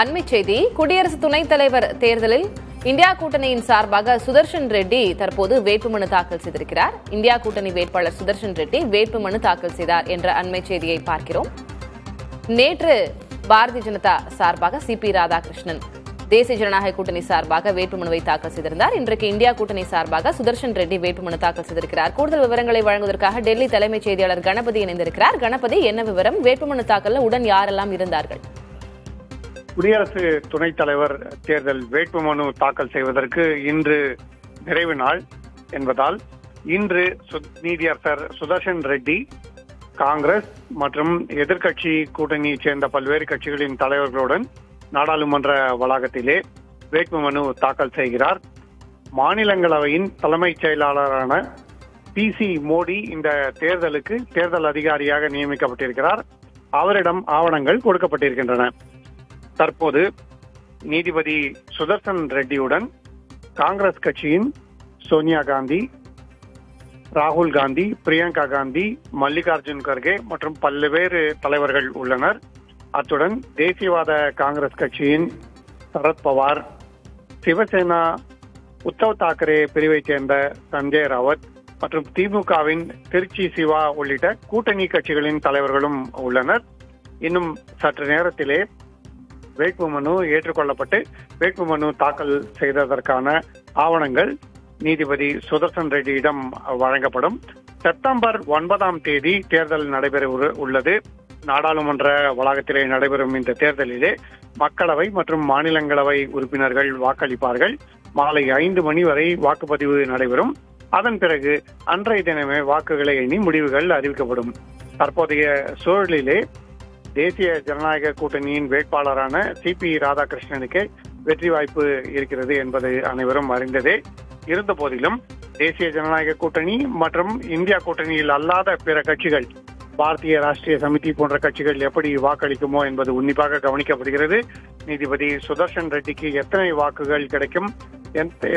அண்மை செய்தி. குடியரசு துணைத் தலைவர் தேர்தலில் இந்தியா கூட்டணியின் சார்பாக சுதர்ஷன் ரெட்டி தற்போது வேட்புமனு தாக்கல் செய்திருக்கிறார். இந்தியா கூட்டணி வேட்பாளர் சுதர்ஷன் ரெட்டி வேட்புமனு தாக்கல் செய்தார் என்ற அண்மை செய்தியை பார்க்கிறோம். நேற்று பாரதிய ஜனதா சார்பாக சிபி ராதாகிருஷ்ணன் தேசிய ஜனநாயக கூட்டணி சார்பாக வேட்புமனுவை தாக்கல் செய்திருந்தார். இன்றைக்கு இந்தியா கூட்டணி சார்பாக சுதர்ஷன் ரெட்டி வேட்புமனு தாக்கல் செய்திருக்கிறார். கூடுதல் விவரங்களை வழங்குவதற்காக டெல்லி தலைமைச் செய்தியாளர் கணபதி இணைந்திருக்கிறார். கணபதி, என்ன விவரம்? வேட்புமனு தாக்கல்ல உடன் யாரெல்லாம் இருந்தார்கள்? குடியரசு துணைத் தலைவர் தேர்தல் வேட்புமனு தாக்கல் செய்வதற்கு இன்று நிறைவு நாள் என்பதால் இன்று நீதியரசர் சுதர்ஷன் ரெட்டி காங்கிரஸ் மற்றும் எதிர்க்கட்சி கூட்டணியைச் சேர்ந்த பல்வேறு கட்சிகளின் தலைவர்களுடன் நாடாளுமன்ற வளாகத்திலே வேட்புமனு தாக்கல் செய்கிறார். மாநிலங்களவையின் தலைமைச் செயலாளரான PC மோடி இந்த தேர்தலுக்கு தேர்தல் அதிகாரியாக நியமிக்கப்பட்டிருக்கிறார். அவரிடம் ஆவணங்கள் கொடுக்கப்பட்டிருக்கின்றன. தற்போது நீதிபதி சுதர்சன் ரெட்டியுடன் காங்கிரஸ் கட்சியின் சோனியா காந்தி, ராகுல் காந்தி, பிரியங்கா காந்தி, மல்லிகார்ஜுன் கர்கே மற்றும் பல்வேறு தலைவர்கள் உள்ளனர். அத்துடன் தேசியவாத காங்கிரஸ் கட்சியின் சரத்பவார், சிவசேனா உத்தவ் தாக்கரே பிரிவைச் சேர்ந்த சஞ்சய் ராவத் மற்றும் திமுகவின் திருச்சி சிவா உள்ளிட்ட கூட்டணி கட்சிகளின் தலைவர்களும் உள்ளனர். இன்னும் சற்று நேரத்திலே வேட்புமனு ஏற்றுக்கொள்ளப்பட்டு வேட்புமனு தாக்கல் செய்ததற்கான ஆவணங்கள் நீதிபதி சுதர்சன் ரெட்டியிடம் வழங்கப்படும். செப்டம்பர் 9 தேர்தல் நடைபெற உள்ளது. நாடாளுமன்ற வளாகத்திலே நடைபெறும் இந்த தேர்தலிலே மக்களவை மற்றும் மாநிலங்களவை உறுப்பினர்கள் வாக்களிப்பார்கள். மாலை 5 மணி வரை வாக்குப்பதிவு நடைபெறும். அதன் பிறகு அன்றைய தினமே வாக்குகளை எண்ணி முடிவுகள் அறிவிக்கப்படும். தற்போதைய சூழலிலே தேசிய ஜனநாயக கூட்டணியின் வேட்பாளரான சிபி ராதாகிருஷ்ணனுக்கு வெற்றி வாய்ப்பு இருக்கிறது என்பது அனைவரும் அறிந்ததே. இருந்த போதிலும் தேசிய ஜனநாயக கூட்டணி மற்றும் இந்தியா கூட்டணியில் அல்லாத பிற கட்சிகள், பாரதிய ராஷ்டிரிய சமிதி போன்ற கட்சிகள் எப்படி வாக்களிக்குமோ என்பது உன்னிப்பாக கவனிக்கப்படுகிறது. நீதிபதி சுதர்ஷன் ரெட்டிக்கு எத்தனை வாக்குகள் கிடைக்கும்,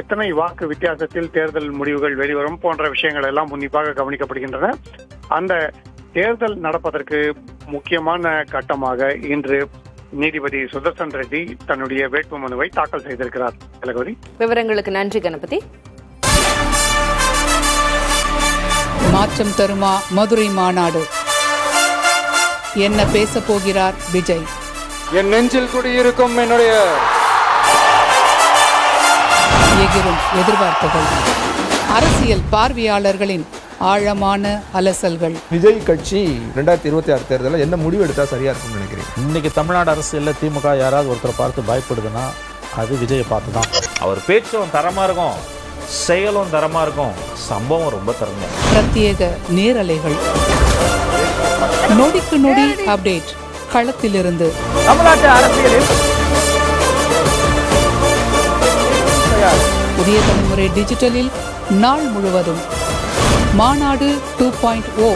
எத்தனை வாக்கு வித்தியாசத்தில் தேர்தல் முடிவுகள் வெளிவரும் போன்ற விஷயங்கள் எல்லாம் உன்னிப்பாக கவனிக்கப்படுகின்றன. அந்த தேர்தல் நடப்பதற்கு முக்கியமான கட்டமாக இன்று நீதிபதி சுதர்சன் ரெட்டி தன்னுடைய வேட்புமனுவை தாக்கல் செய்திருக்கிறார். கலகவதி, விவரங்களுக்கு நன்றி கணபதி. மாற்றம் தருமா மதுரை மாநாடு? என்ன பேச போகிறார் விஜய்? என் நெஞ்சில் குடியிருக்கும் என்னுடைய எகிரும் எதிர்பார்ப்புகள், அரசியல் பார்வையாளர்களின் ஆழமான அலசல்கள். விஜய் கட்சி 2026 தேர்தலில் என்ன முடிவு எடுத்தா சரியா இருக்கும்னு நினைக்கிறீங்க? இன்னைக்கு தமிழ்நாடு அரசியல்ல திமுக யாராவது ஒருத்தரை பார்த்து பயப்படுதுன்னா அது விஜயை பார்த்து தான். அவர் பேச்சும் தரமா இருக்கும், செயலும் தரமா இருக்கும், சம்பவம் ரொம்ப தரமா. பிரத்யேக நேரலைகள், நொடிக்கு நொடி அப்டேட் களத்திலிருந்து. தமிழ்நாட்டு அரசியலில் புதிய தலைமுறை டிஜிட்டலில் நாள் முழுவதும் மாநாடு 2.0